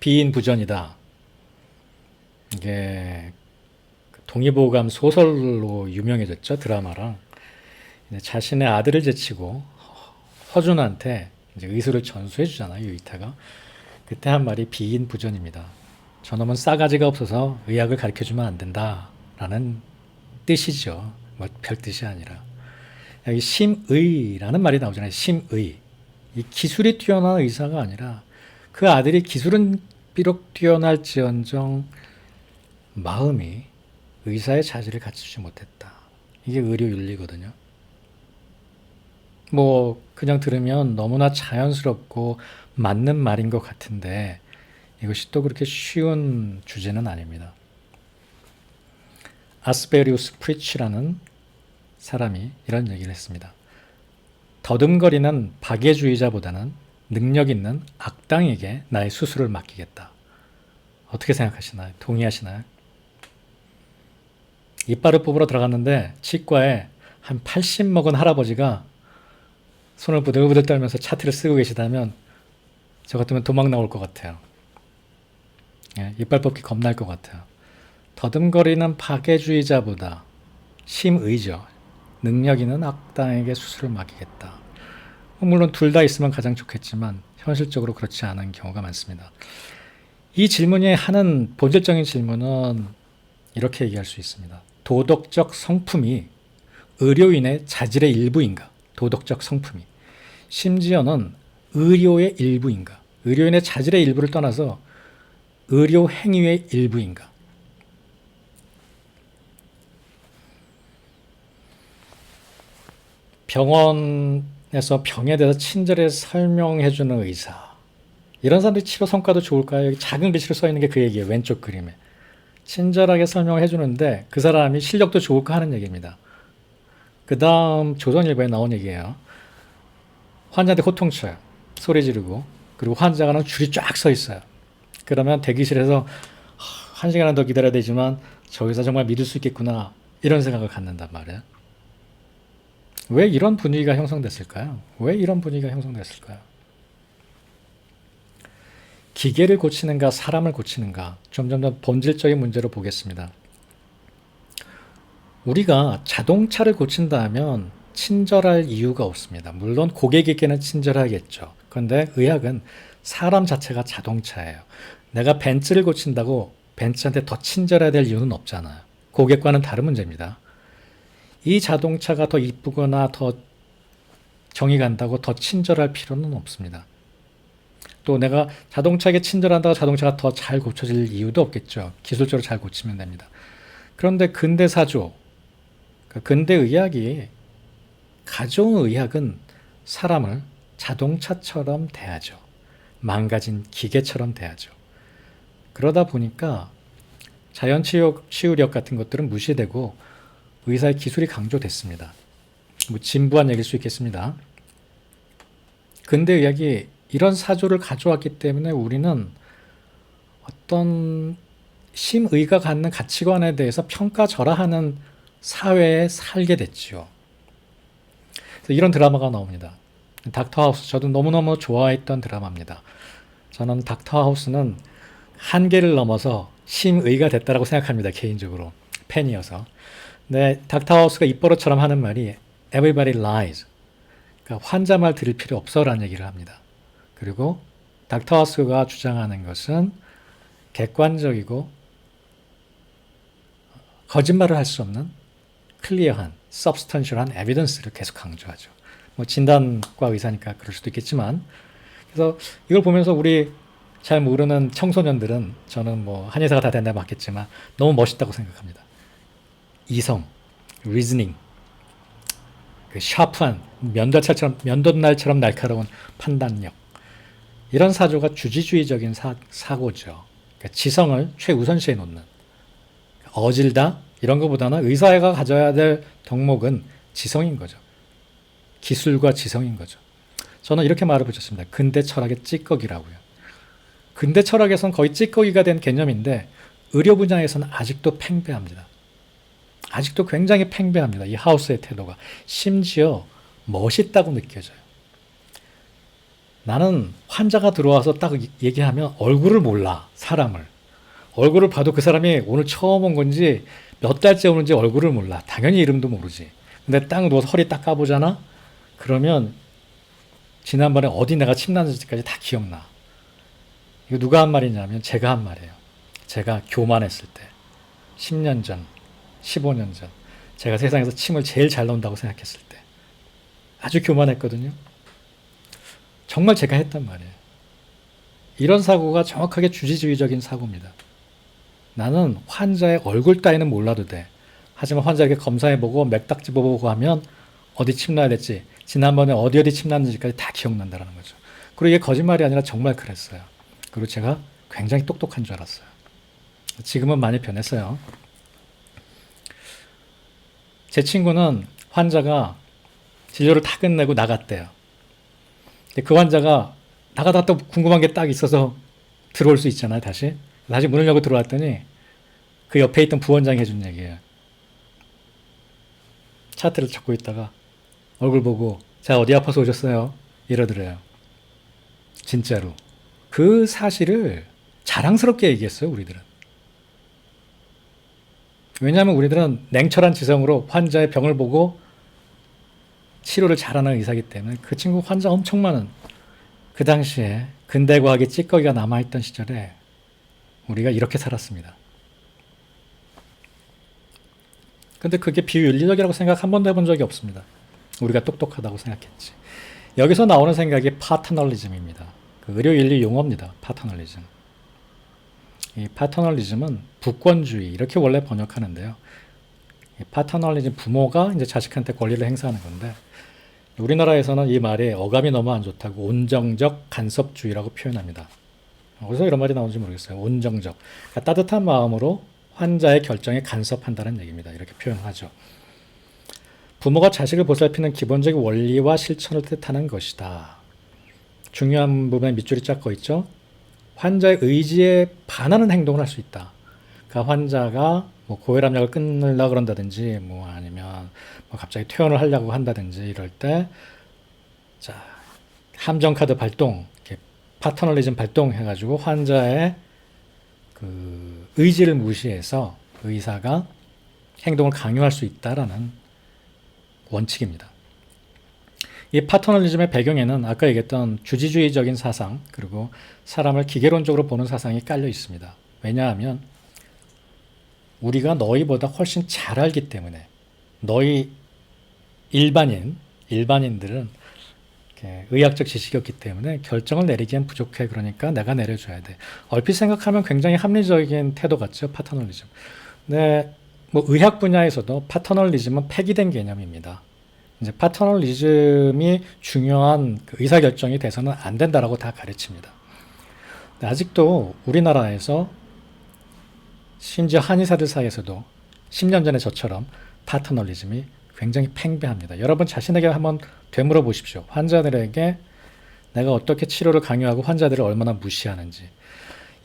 비인부전이다. 이게 동의보감 소설로 유명해졌죠. 드라마랑. 자신의 아들을 제치고 허준한테 이제 의술을 전수해 주잖아요. 유이타가. 그때 한 말이 비인부전입니다. 저놈은 싸가지가 없어서 의학을 가르쳐주면 안 된다라는 뜻이죠. 뭐 별 뜻이 아니라. 여기 심의라는 말이 나오잖아요. 심의. 이 기술이 뛰어난 의사가 아니라 그 아들이 기술은 비록 뛰어날지언정 마음이 의사의 자질을 갖추지 못했다. 이게 의료윤리거든요. 뭐 그냥 들으면 너무나 자연스럽고 맞는 말인 것 같은데 이것이 또 그렇게 쉬운 주제는 아닙니다. 아스베리우스 프리치라는 사람이 이런 얘기를 했습니다. 더듬거리는 박애주의자보다는 능력 있는 악당에게 나의 수술을 맡기겠다. 어떻게 생각하시나요? 동의하시나요? 이빨을 뽑으러 들어갔는데 치과에 한 80 먹은 할아버지가 손을 부들부들 떨면서 차트를 쓰고 계시다면 저 같으면 도망 나올 것 같아요. 예, 이빨 뽑기 겁날 것 같아요. 더듬거리는 박애주의자보다 심의죠. 능력 있는 악당에게 수술을 맡기겠다. 물론 둘 다 있으면 가장 좋겠지만 현실적으로 그렇지 않은 경우가 많습니다. 이 질문이 하는 본질적인 질문은 이렇게 얘기할 수 있습니다. 도덕적 성품이 의료인의 자질의 일부인가? 도덕적 성품이. 심지어는 의료의 일부인가? 의료인의 자질의 일부를 떠나서 의료 행위의 일부인가? 병원에서 병에 대해서 친절히 설명해주는 의사. 이런 사람들이 치료 성과도 좋을까요? 여기 작은 글씨로 써 있는 게 그 얘기예요. 왼쪽 그림에. 친절하게 설명해 주는데 그 사람이 실력도 좋을까 하는 얘기입니다. 그 다음 조선일보에 나온 얘기예요. 환자한테 호통쳐요. 소리 지르고. 그리고 환자가 줄이 쫙 서 있어요. 그러면 대기실에서 1시간은 더 기다려야 되지만 저 의사 정말 믿을 수 있겠구나 이런 생각을 갖는단 말이에요. 왜 이런 분위기가 형성됐을까요? 왜 이런 분위기가 형성됐을까요? 기계를 고치는가 사람을 고치는가 점점 더 본질적인 문제로 보겠습니다. 우리가 자동차를 고친다 하면 친절할 이유가 없습니다. 물론 고객에게는 친절하겠죠. 그런데 의학은 사람 자체가 자동차예요. 내가 벤츠를 고친다고 벤츠한테 더 친절해야 될 이유는 없잖아요. 고객과는 다른 문제입니다. 이 자동차가 더 이쁘거나 더 정이 간다고 더 친절할 필요는 없습니다. 또 내가 자동차에게 친절한다고 자동차가 더 잘 고쳐질 이유도 없겠죠. 기술적으로 잘 고치면 됩니다. 그런데 근대사조, 근대의학이 가정의학은 사람을 자동차처럼 대하죠. 망가진 기계처럼 대하죠. 그러다 보니까 자연치유력 같은 것들은 무시되고 의사의 기술이 강조됐습니다. 뭐 진부한 얘기일 수 있겠습니다. 근대의학이 이런 사조를 가져왔기 때문에 우리는 어떤 심의가 갖는 가치관에 대해서 평가절하하는 사회에 살게 됐죠. 이런 드라마가 나옵니다. 닥터 하우스, 저도 너무너무 좋아했던 드라마입니다. 저는 닥터 하우스는 한계를 넘어서 심의가 됐다고 생각합니다. 개인적으로 팬이어서. 근데 닥터 하우스가 입버릇처럼 하는 말이 Everybody lies. 그러니까 환자 말 들을 필요 없어라는 얘기를 합니다. 그리고 닥터 하우스가 주장하는 것은 객관적이고 거짓말을 할 수 없는 클리어한, substantial한 에비던스를 계속 강조하죠. 뭐 진단과 의사니까 그럴 수도 있겠지만, 그래서 이걸 보면서 우리 잘 모르는 청소년들은 저는 뭐 한의사가 다 된다 맞겠지만 너무 멋있다고 생각합니다. 이성, 리즈닝, 그 샤프한 면도날처럼 날카로운 판단력. 이런 사조가 주지주의적인 사고죠. 그러니까 지성을 최우선시해 놓는. 어질다? 이런 것보다는 의사가 가져야 될 덕목은 지성인 거죠. 기술과 지성인 거죠. 저는 이렇게 말을 붙였습니다. 근대 철학의 찌꺼기라고요. 근대 철학에서는 거의 찌꺼기가 된 개념인데 의료 분야에서는 아직도 팽배합니다. 아직도 굉장히 팽배합니다. 이 하우스의 태도가. 심지어 멋있다고 느껴져요. 나는 환자가 들어와서 딱 얘기하면 얼굴을 몰라, 사람을. 얼굴을 봐도 그 사람이 오늘 처음 온 건지 몇 달째 오는지 얼굴을 몰라. 당연히 이름도 모르지. 근데 딱 누워서 허리 딱 까보잖아? 그러면 지난번에 어디 내가 침 났는지까지 다 기억나. 이거 누가 한 말이냐면 제가 한 말이에요. 제가 교만했을 때. 10년 전, 15년 전. 제가 세상에서 침을 제일 잘 넣는다고 생각했을 때. 아주 교만했거든요. 정말 제가 했단 말이에요. 이런 사고가 정확하게 주지주의적인 사고입니다. 나는 환자의 얼굴 따위는 몰라도 돼. 하지만 환자에게 검사해보고 맥딱 집어보고 하면 어디 침 놔야 될지, 지난번에 어디 침 놨는지까지 다 기억난다는 거죠. 그리고 이게 거짓말이 아니라 정말 그랬어요. 그리고 제가 굉장히 똑똑한 줄 알았어요. 지금은 많이 변했어요. 제 친구는 환자가 진료를 다 끝내고 나갔대요. 근데 그 환자가 나가다 또 궁금한 게 딱 있어서 들어올 수 있잖아요, 다시. 다시 문을 열고 들어왔더니 그 옆에 있던 부원장이 해준 얘기예요. 차트를 찾고 있다가 얼굴 보고 자, 어디 아파서 오셨어요? 이러더래요. 진짜로. 그 사실을 자랑스럽게 얘기했어요, 우리들은. 왜냐하면 우리들은 냉철한 지성으로 환자의 병을 보고 치료를 잘하는 의사이기 때문에. 그 친구 환자 엄청 많은, 그 당시에 근대과학의 찌꺼기가 남아있던 시절에 우리가 이렇게 살았습니다. 근데 그게 비윤리적이라고 생각 한 번도 해본 적이 없습니다. 우리가 똑똑하다고 생각했지. 여기서 나오는 생각이 파터널리즘입니다. 그 의료윤리 용어입니다. 파터널리즘. 이 파터널리즘은 부권주의, 이렇게 원래 번역하는데요. 이 파터널리즘, 부모가 이제 자식한테 권리를 행사하는 건데, 우리나라에서는 이 말이 어감이 너무 안 좋다고 온정적 간섭주의라고 표현합니다. 어디서 이런 말이 나오는지 모르겠어요. 온정적. 그러니까 따뜻한 마음으로 환자의 결정에 간섭한다는 얘기입니다. 이렇게 표현하죠. 부모가 자식을 보살피는 기본적인 원리와 실천을 뜻하는 것이다. 중요한 부분에 밑줄이 쫙 있죠. 환자의 의지에 반하는 행동을 할 수 있다. 그러니까 환자가 뭐 고혈압약을 끊으려고 그런다든지, 뭐 아니면 뭐 갑자기 퇴원을 하려고 한다든지 이럴 때, 자, 함정카드 발동, 이렇게 파터널리즘 발동해가지고 환자의 그 의지를 무시해서 의사가 행동을 강요할 수 있다라는 원칙입니다. 이 파터널리즘의 배경에는 아까 얘기했던 주지주의적인 사상, 그리고 사람을 기계론적으로 보는 사상이 깔려 있습니다. 왜냐하면 우리가 너희보다 훨씬 잘 알기 때문에. 너희 일반인들은 의학적 지식이 없기 때문에 결정을 내리기엔 부족해. 그러니까 내가 내려줘야 돼. 얼핏 생각하면 굉장히 합리적인 태도 같죠, 파터널리즘. 근데 뭐 의학 분야에서도 파터널리즘은 폐기된 개념입니다. 이제 파터널리즘이 중요한 그 의사결정이 돼서는 안 된다라고 다 가르칩니다. 아직도 우리나라에서, 심지어 한의사들 사이에서도 10년 전에 저처럼 파터널리즘이 굉장히 팽배합니다. 여러분 자신에게 한번 되물어 보십시오. 환자들에게 내가 어떻게 치료를 강요하고 환자들을 얼마나 무시하는지.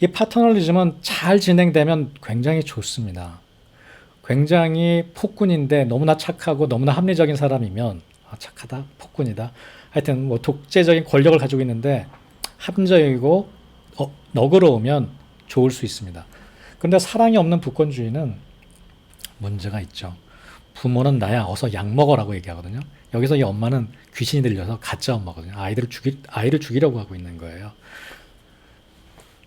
이 파터널리즘은 잘 진행되면 굉장히 좋습니다. 굉장히 폭군인데 너무나 착하고 너무나 합리적인 사람이면 착하다, 폭군이다. 하여튼 뭐 독재적인 권력을 가지고 있는데 합리적이고 너그러우면 좋을 수 있습니다. 그런데 사랑이 없는 부권주의는 문제가 있죠. 부모는 나야 어서 약 먹어라고 얘기하거든요. 여기서 이 엄마는 귀신이 들려서 가짜 엄마거든요. 아이를 죽이려고 하고 있는 거예요.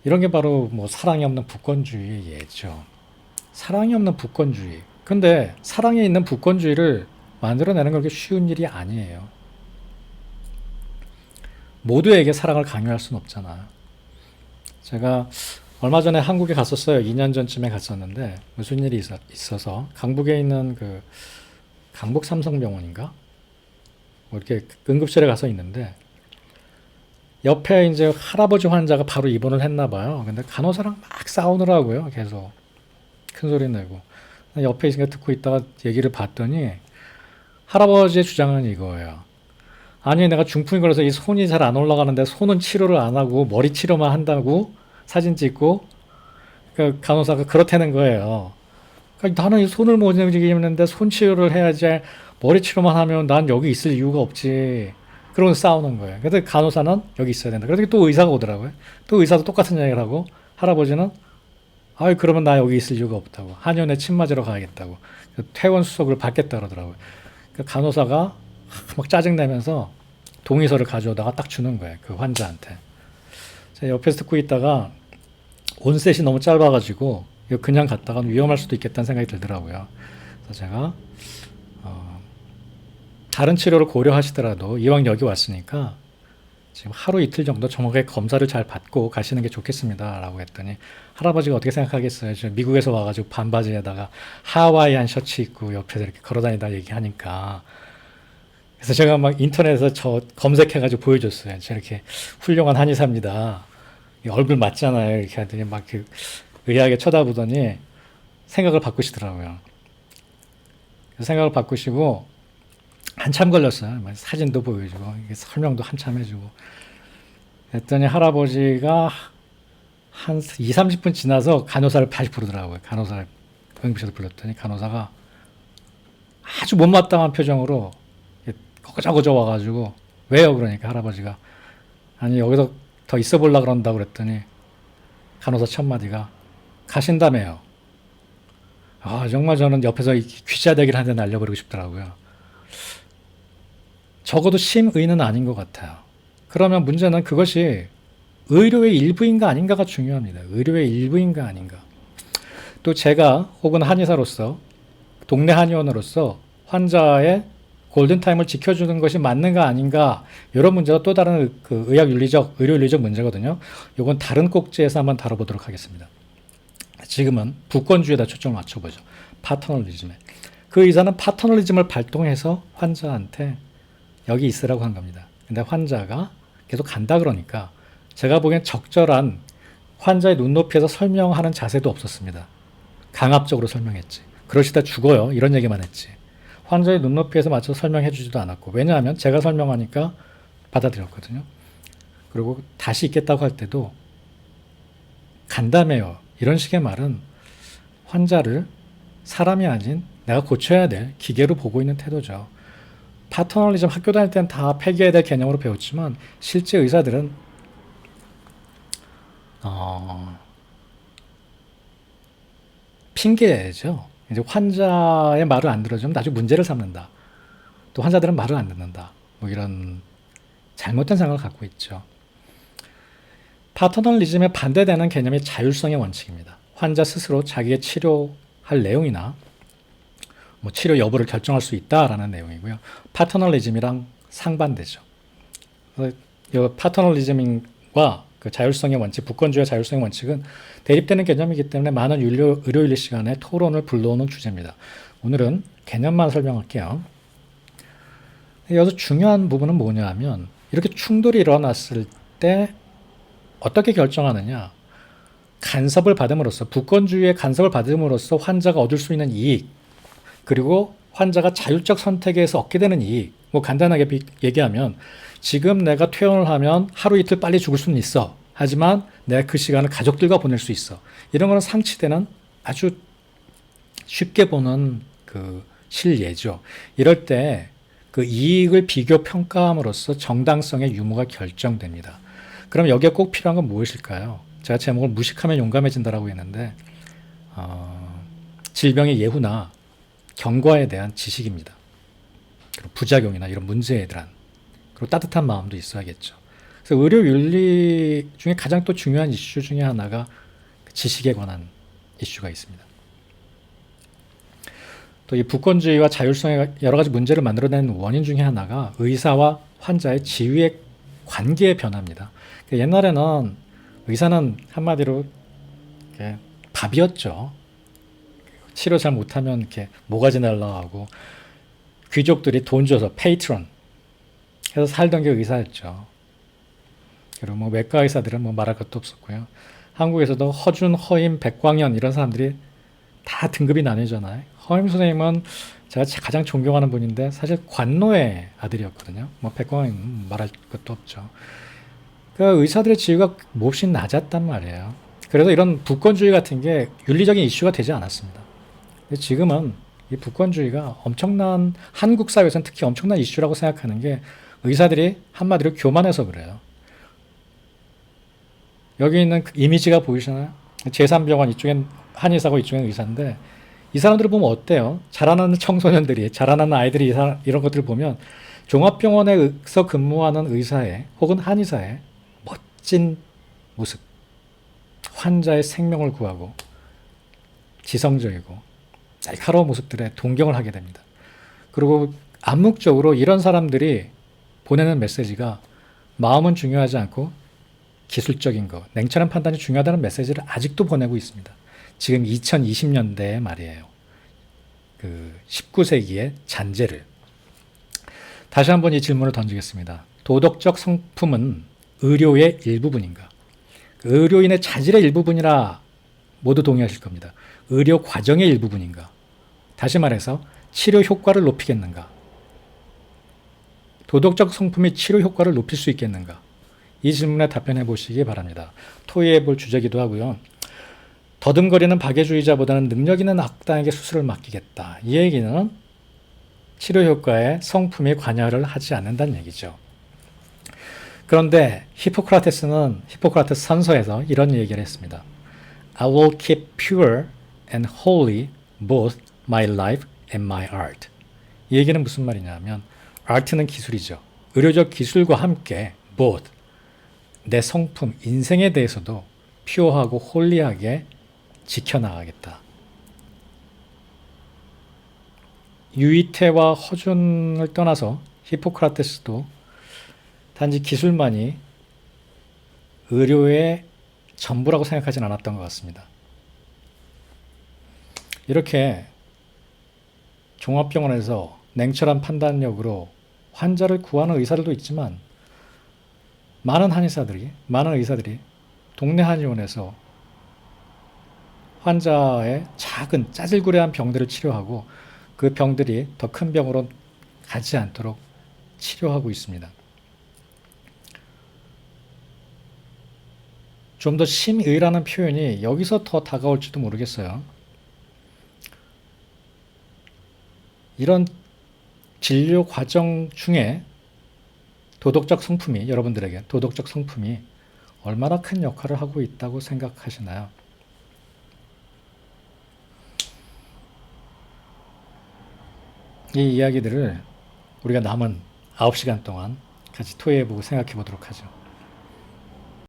이런 게 바로 뭐 사랑이 없는 부권주의의 예죠. 사랑이 없는 부권주의. 근데 사랑이 있는 부권주의를 만들어내는 건 그렇게 쉬운 일이 아니에요. 모두에게 사랑을 강요할 수는 없잖아요. 제가 얼마 전에 한국에 갔었어요. 2년 전쯤에 갔었는데 무슨 일이 있어서 강북에 있는 그 강북 삼성병원인가? 뭐 이렇게 응급실에 가서 있는데 옆에 이제 할아버지 환자가 바로 입원을 했나 봐요. 근데 간호사랑 막 싸우느라고요. 계속 큰 소리 내고. 옆에 있으니까 듣고 있다가 얘기를 봤더니 할아버지의 주장은 이거예요. 아니, 내가 중풍이 걸려서 이 손이 잘 안 올라가는데 손은 치료를 안 하고 머리 치료만 한다고 사진 찍고, 그 간호사가 그렇다는 거예요. 그러니까 나는 이 손을 못 움직이는데 손 치료를 해야지, 머리 치료만 하면 난 여기 있을 이유가 없지. 그러고 싸우는 거예요. 그래서 간호사는 여기 있어야 된다. 그래서 또 의사가 오더라고요. 또 의사도 똑같은 얘기를 하고 할아버지는 아이 그러면 나 여기 있을 이유가 없다고. 한의원에 침 맞으러 가야겠다고. 퇴원 수속을 받겠다 그러더라고요. 그 간호사가 막 짜증내면서 동의서를 가져오다가 딱 주는 거예요. 그 환자한테. 제가 옆에서 듣고 있다가 온셋이 너무 짧아가지고 이거 그냥 갔다가 위험할 수도 있겠다는 생각이 들더라고요. 그래서 제가 다른 치료를 고려하시더라도 이왕 여기 왔으니까 지금 하루 이틀 정도 정확하게 검사를 잘 받고 가시는 게 좋겠습니다. 라고 했더니 할아버지가 어떻게 생각하겠어요? 저 미국에서 와가지고 반바지에다가 하와이안 셔츠 입고 옆에서 이렇게 걸어다니다 얘기하니까. 그래서 제가 막 인터넷에서 저 검색해가지고 보여줬어요. 저렇게 훌륭한 한의사입니다. 얼굴 맞잖아요. 이렇게 하더니 막 그 의아하게 쳐다보더니 생각을 바꾸시더라고요. 생각을 바꾸시고 한참 걸렸어요. 사진도 보여주고 설명도 한참 해주고 했더니 할아버지가 한 2, 30분 지나서 간호사를 다시 부르더라고요. 간호사를 응급실로 불렀더니 간호사가 아주 못마땅한 표정으로 거저거저 와가지고 왜요? 그러니까 할아버지가 아니 여기서 더 있어 보려고 그런다고 그랬더니 간호사 첫마디가 가신다며요. 아 정말 저는 옆에서 귀자대기를 한 대 날려버리고 싶더라고요. 적어도 심의는 아닌 것 같아요. 그러면 문제는 그것이 의료의 일부인가 아닌가가 중요합니다. 의료의 일부인가 아닌가. 또 제가 혹은 한의사로서 동네 한의원으로서 환자의 골든타임을 지켜주는 것이 맞는가 아닌가 이런 문제가 또 다른 그 의학윤리적, 의료윤리적 문제거든요. 이건 다른 꼭지에서 한번 다뤄보도록 하겠습니다. 지금은 부권주의에다 초점을 맞춰보죠. 파터널리즘에. 그 의사는 파터널리즘을 발동해서 환자한테 여기 있으라고 한 겁니다. 근데 환자가 계속 간다 그러니까 제가 보기엔 적절한 환자의 눈높이에서 설명하는 자세도 없었습니다. 강압적으로 설명했지. 그러시다 죽어요. 이런 얘기만 했지. 환자의 눈높이에서 맞춰서 설명해 주지도 않았고 왜냐하면 제가 설명하니까 받아들였거든요. 그리고 다시 있겠다고 할 때도 간다며요. 이런 식의 말은 환자를 사람이 아닌 내가 고쳐야 될 기계로 보고 있는 태도죠. 파터널리즘 학교 다닐 때는 다 폐기해야 될 개념으로 배웠지만 실제 의사들은 핑계죠. 이제 환자의 말을 안 들어주면 나중에 문제를 삼는다. 또 환자들은 말을 안 듣는다. 뭐 이런 잘못된 생각을 갖고 있죠. 파터널리즘에 반대되는 개념이 자율성의 원칙입니다. 환자 스스로 자기의 치료할 내용이나 뭐 치료 여부를 결정할 수 있다라는 내용이고요. 파터널리즘이랑 상반되죠. 이 파터널리즘과 그 자율성의 원칙, 부권주의와 자율성의 원칙은 대립되는 개념이기 때문에 많은 의료윤리 시간에 토론을 불러오는 주제입니다. 오늘은 개념만 설명할게요. 여기서 중요한 부분은 뭐냐 하면 이렇게 충돌이 일어났을 때 어떻게 결정하느냐. 간섭을 받음으로써 부권주의의 간섭을 받음으로써 환자가 얻을 수 있는 이익 그리고 환자가 자율적 선택에서 얻게 되는 이익 뭐 간단하게 얘기하면 지금 내가 퇴원을 하면 하루 이틀 빨리 죽을 수는 있어. 하지만 내가 그 시간을 가족들과 보낼 수 있어. 이런 거는 상치되는 아주 쉽게 보는 그 실예죠. 이럴 때 그 이익을 비교 평가함으로써 정당성의 유무가 결정됩니다. 그럼 여기에 꼭 필요한 건 무엇일까요? 제가 제목을 무식하면 용감해진다라고 했는데 질병의 예후나 경과에 대한 지식입니다. 그리고 부작용이나 이런 문제에 대한 그리고 따뜻한 마음도 있어야겠죠. 그래서 의료 윤리 중에 가장 또 중요한 이슈 중에 하나가 지식에 관한 이슈가 있습니다. 또 이 부권주의와 자율성의 여러 가지 문제를 만들어내는 원인 중에 하나가 의사와 환자의 지위의 관계의 변화입니다. 옛날에는 의사는 한마디로 이렇게 밥이었죠. 치료 잘 못하면 이렇게 모가지 날라가고 귀족들이 돈 줘서 페이트론 해서 살던 게 의사였죠. 그리고 뭐 외과 의사들은 뭐 말할 것도 없었고요. 한국에서도 허준, 허임, 백광현 이런 사람들이 다 등급이 나뉘잖아요. 허임 선생님은 제가 가장 존경하는 분인데 사실 관노의 아들이었거든요. 뭐 백광현 말할 것도 없죠. 그 의사들의 지위가 몹시 낮았단 말이에요. 그래서 이런 부권주의 같은 게 윤리적인 이슈가 되지 않았습니다. 근데 지금은 이 부권주의가 엄청난 한국 사회에서는 특히 엄청난 이슈라고 생각하는 게 의사들이 한마디로 교만해서 그래요. 여기 있는 그 이미지가 보이시나요? 제3병원 이쪽엔 한의사고 이쪽엔 의사인데 이 사람들을 보면 어때요? 자라나는 청소년들이, 자라나는 아이들이 이런 것들을 보면 종합병원에서 근무하는 의사의 혹은 한의사의 멋진 모습, 환자의 생명을 구하고 지성적이고 날카로운 모습들에 동경을 하게 됩니다. 그리고 암묵적으로 이런 사람들이 보내는 메시지가 마음은 중요하지 않고 기술적인 거, 냉철한 판단이 중요하다는 메시지를 아직도 보내고 있습니다. 지금 2020년대에 말이에요. 그 19세기의 잔재를. 다시 한번 이 질문을 던지겠습니다. 도덕적 성품은 의료의 일부분인가? 의료인의 자질의 일부분이라 모두 동의하실 겁니다. 의료 과정의 일부분인가? 다시 말해서 치료 효과를 높이겠는가? 도덕적 성품이 치료 효과를 높일 수 있겠는가? 이 질문에 답변해 보시기 바랍니다. 토의해 볼 주제기도 하고요. 더듬거리는 박애주의자보다는 능력 있는 악당에게 수술을 맡기겠다. 이 얘기는 치료 효과에 성품이 관여를 하지 않는다는 얘기죠. 그런데 히포크라테스 선서에서 이런 얘기를 했습니다. I will keep pure and holy both my life and my art. 이 얘기는 무슨 말이냐면 art는 기술이죠. 의료적 기술과 함께 both 내 성품, 인생에 대해서도 퓨어하고 홀리하게 지켜나가겠다. 유이태와 허준을 떠나서 히포크라테스도 단지 기술만이 의료의 전부라고 생각하진 않았던 것 같습니다. 이렇게 종합병원에서 냉철한 판단력으로 환자를 구하는 의사들도 있지만 많은 의사들이 동네 한의원에서 환자의 작은 짜질구레한 병들을 치료하고 그 병들이 더 큰 병으로 가지 않도록 치료하고 있습니다. 좀 더 심의라는 표현이 여기서 더 다가올지도 모르겠어요. 이런 진료 과정 중에 여러분들에게 도덕적 성품이 얼마나 큰 역할을 하고 있다고 생각하시나요? 이 이야기들을 우리가 남은 9시간 동안 같이 토의해보고 생각해 보도록 하죠.